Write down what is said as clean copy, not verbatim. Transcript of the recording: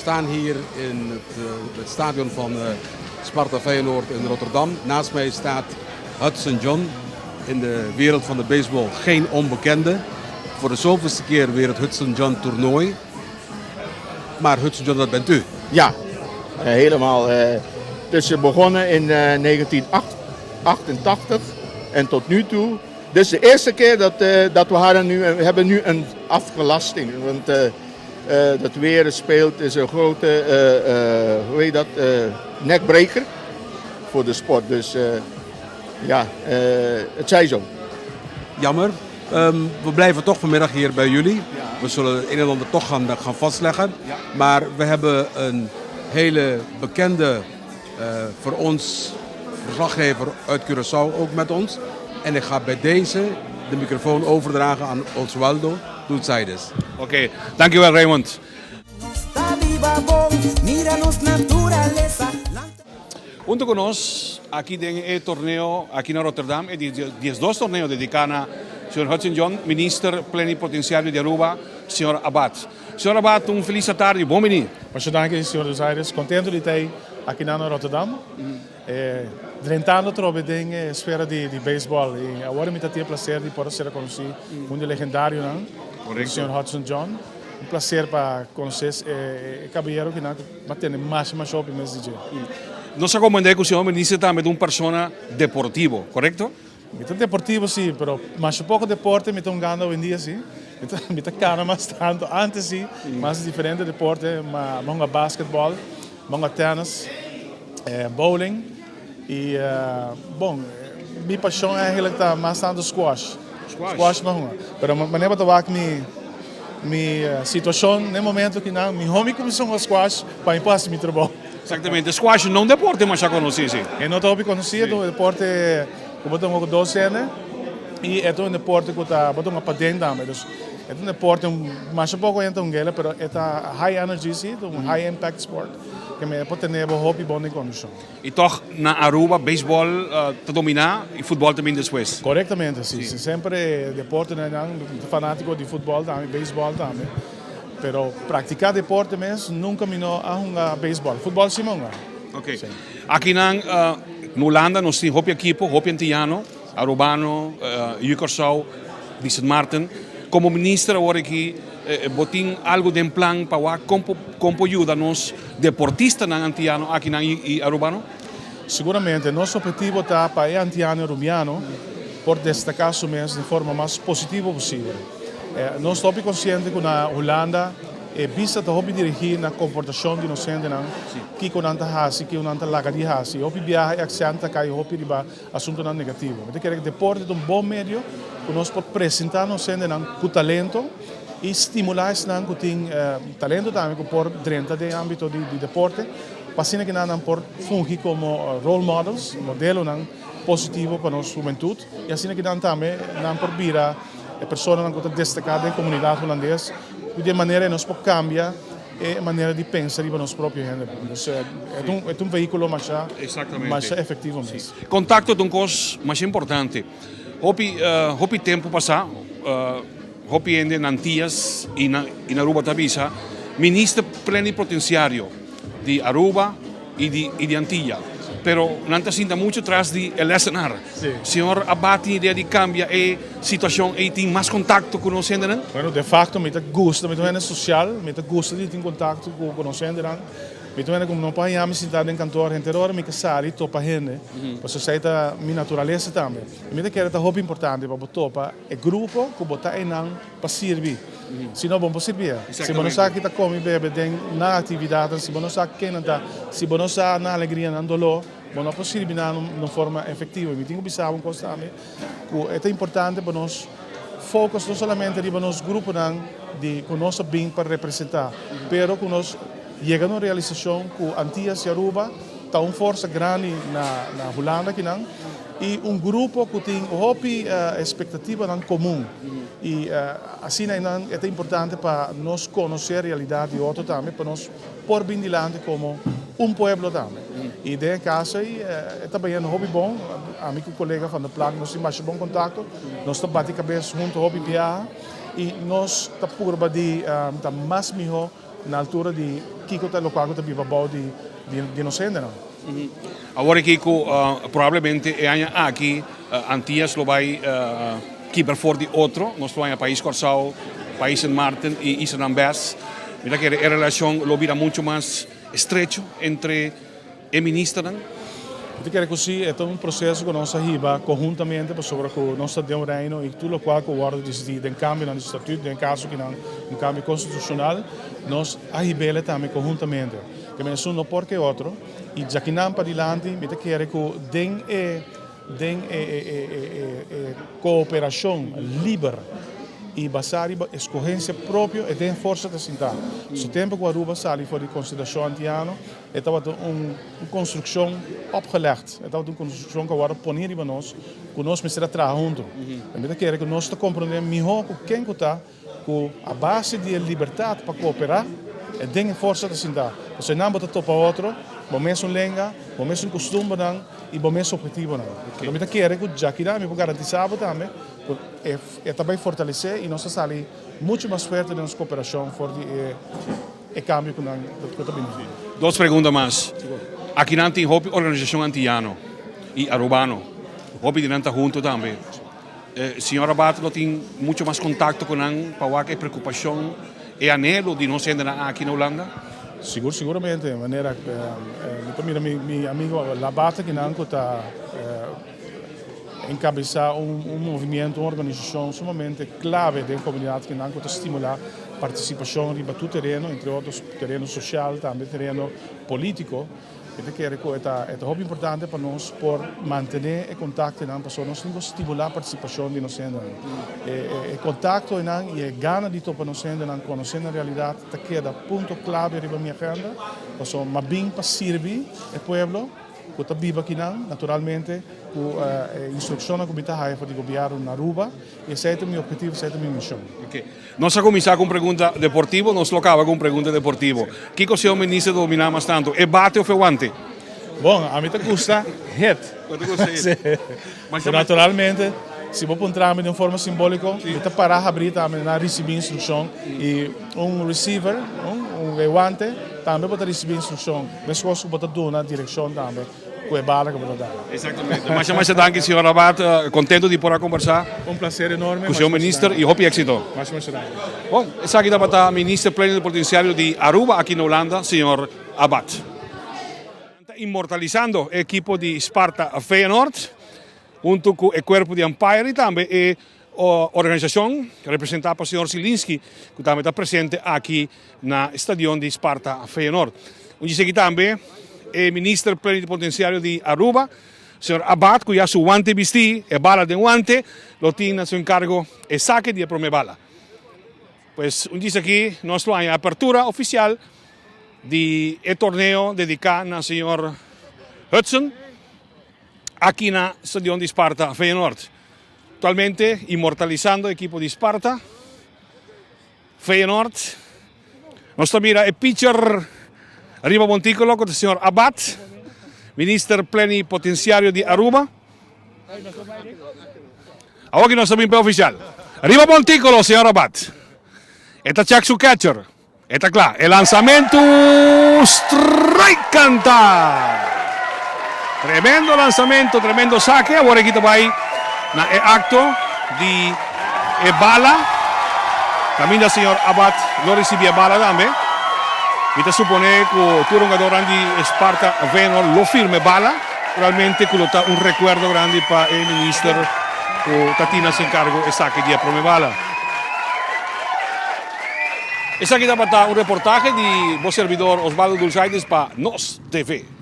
staan hier in het stadion van Sparta Feyenoord in Rotterdam. Naast mij staat Hudson John, in de wereld van de baseball geen onbekende. Voor de zoveelste keer weer het Hudson John toernooi. Maar Hudson John, dat bent u? Ja, helemaal. Dus we begonnen in 1988 en tot nu toe. Dus de eerste keer dat we hadden nu, we hebben nu een afgelasting. Want dat weer speelt is een grote nekbreker voor de sport. Dus het zij zo. Jammer. We blijven toch vanmiddag hier bij jullie. Ja. We zullen het een en ander toch gaan vastleggen. Ja. Maar we hebben een hele bekende voor ons verslaggever uit Curaçao ook met ons. En ik ga bij deze de microfoon overdragen aan Oswaldo Dulceides. Oké, dankjewel Raymond. Junto con nos, aquí en el torneo, aquí en Rotterdam, el 12 torneo dedicado a señor Hudson John, minister plenipotenciario de Aruba, señor Abad. Señor Abad, un feliz tarde, bom menino. Muito danke, senhor dos Aires. Contento de estar aqui na Rotterdam. Tentando trovar a esfera de beisebol. E agora me tem o prazer de poder ser conhecido um legendário, o senhor Hudson John. Um prazer para conhecer o caballero que tem mais shopping nesse dia. Nos acomodé que o senhor ministro também de uma pessoa deportivo, correto? Muito deportivo, sim, mas pouco deporte me estão ganhando hoje em dia, sim. Me está ganhando mais tanto antes, sim, mas diferente deporte, mas basquetebol, mas tênis, bowling e, bom, minha paixão é eigenlijk mais tanto squash. Squash, mas maneira para que minha situação no momento que não, meu hobby começou a squash para impor meu trabalho. Exatamente, squash não é deporte, mas já conheci, sim. Eu não estou conhecido, o deporte eu tenho 12 anos e é um deporte que eu tenho uma patente também. É um deporte, mas pouco entra gela, mas é high energy, high impact sport. Que me pode ter um hobby bom em condição. E toch na Aruba, beisebol te dominar e futebol também depois? Corretamente, sim. Sempre deporte, fanático de futebol também, beisebol também. Pero praticar deporte mesmo nunca me a beisebol. Futebol sim, não. Ok. Aqui na Holanda nós temos hobby equipo, hobby antiano, Arubano, Curaçao, de Sint Maarten. Como ministro agora aqui, botin algo de plan para como ajuda nos deportistas na antiano aqui na Arubano? Seguramente, nosso objetivo está para o antiano e arubiano por destacar o mês de forma mais positiva possível. Nós estamos conscientes que na Holanda vista de hobby dirigir na comportação de nós gente que com anta hasi que anta laga de hasi hobby viaja e accenta cai hobby riba assunto não negativo. Então quer que deporte é bom meio que nós pode apresentar nós gente com talento e estimular esse que tem talento também por dentro do âmbito de deporte, para que não por fungir como role models, modelo positivo para nossa juventude e assim que não também não por virar pessoas que estão destacadas na comunidade holandesa de maneira que nós podemos cambiar a maneira de pensar para nós próprios. É um veículo mais efetivo mesmo. Contacto é uma coisa mais importante. Hopi tempo passado, hopi em Antillas e na Aruba Tabisa, ministro plenipotenciário de Aruba e de Antillas. Pero não está sendo muito atrás de escenário. Senhor abate a ideia de cambiar a situação e tem mais contato com nós ainda? Bueno, de facto, me gusta, me é social, me gusta de ter contato com nós ainda. Me como não para ir me sentar em cantor, interior, me casar e topa gente. Porque isso é minha natureza também. Me quero que é hobby importante para topa é grupo que botar em para servir. Se não vamos servir. Se não sabe que está comendo bebe na atividade, se não sabe quem está, se não sabe na alegria, na dolor, não pode servir de forma efetiva. Me tenho que pensar uma coisa também que é importante para nós focar não somente para nosso grupo de com nosso bem para representar, mas com nós chegando a uma realização que Antillas e Aruba está uma força grande na Holanda aqui e grupo que tem uma expectativa comum e assim é importante para nós conhecer a realidade de outro também para nós pôr bem diante como pueblo também e nesse caso é também hobby bom amigo colega van de Plank nós temos bom contato nós estamos batendo cabeça junto hobby viajar e nós estamos por de mais melhor na altura di Kiko lo qual que viva bau di inocente não. Agora Kiko, provavelmente aqui Antillas lo vai keeper voor die outro, nós vamos a País Corsao, País San Martín e Isla Nambés. Mira que a relação lo vira muito mais estrecho entre o ministro. Eu quero que é um processo que nós arriba conjuntamente para sobre que nós temos reino e tudo o qual que guarda decidido em cambio no estatuto, em caso que não um cambio constitucional, nós arribele também conjuntamente. Que menos não porque outro e já que não para adiante, eu quero que den cooperação livre e basar a escolhência própria e tem força de sentar. O tempo que o Aruba sali voor de constituição antiano, estava uma construção opgelegd. Estava uma construção que agora poner para nós, que nós precisamos trabalhar junto. Eu quero que nós compreendamos melhor quem está, que a base de liberdade para cooperar e tem força de sentar. Se não botar topa outro, vamos um lenga, vamos um costume e vamos um objetivo. Eu quero que já que dá, me garantizar também. É também fortalecer e nós saímos muito mais perto da nossa cooperação for o cambio que nós temos. Duas perguntas mais. Aqui não tem organização antiano e arubano. Hopi de nanta junto também. Senhora Abad tem muito mais contato com nós para que preocupação e anelo de nós ainda aqui na Holanda. Seguramente, de maneira meu amigo Labata que não está encabeçar movimento, uma organização sumamente clave da comunidade que não está estimular a participação em todo terreno, entre outros terreno social, também terreno político. Eu quero que é muito importante para nós por manter o contato com as pessoas, nós temos que estimular a participação de nós. O contato e a gana de para nós conhecer a realidade, que é o ponto clave da minha agenda, mas bem para servir o povo. Que está vivo aqui naturalmente, com a instrução que está aí para o governo na Aruba, e esse é o meu objetivo, essa é a minha missão. Okay. Nós vamos começar com pergunta deportiva, nós colocava com pergunta deportiva. O que o senhor ministro domina mais tanto? É bate ou feuante? Bom, a mim te gusta hit. Naturalmente, se vou entrar de uma forma simbólica, eu te parar a abrir também na receber instrução e receiver, guante, também pode receber instrução. Mas posso botar tudo na direção também. Com a bala que vou dar. Exatamente. Mas danke, senhor Abad. Contento de poder conversar. Prazer enorme. Com o senhor ministro e hope éxito. Bom, essa aqui está o ministro plenipotenciário de Aruba, aqui na Holanda, senhor Abad. Imortalizando o equipo de Sparta Feyenoord, junto com o corpo de Empire e também a organização representada pelo senhor Zielinski, que também está presente aqui no estádio de Sparta Feyenoord. Onde aqui também o ministro plenipotenciário de Aruba, senhor Abad, que já seu guante vesti, a bala de guante, lo tem a seu encargo o saque de a bala. Pues, aqui nós temos a apertura oficial do torneio dedicado ao senhor Hudson, aqui no estádio de Sparta Feyenoord. Atualmente, imortalizando o equipo de Sparta Feyenoord. Nós também a pitcher arriba Monticolo con il signor Abad, ministro plenipotenciario di Aruba. Ahora que no sabemos el oficial. Arriba Monticolo, signor Abad. Esta check su catcher. Esta claro. El lanzamiento strike canta. Tremendo lanzamiento, tremendo saque. Ahora aquí va el acto de bala. También el señor Abad lo recibe bala también. Kita supone que o jogador de Sparta Feyenoord lo firme bala, realmente que lo está un recuerdo grande para el ministro que Tatina se encargo e saque di prome bala. Esa aquí está un reportaje de vos servidor Osvaldo Dulzaides para NOS TV.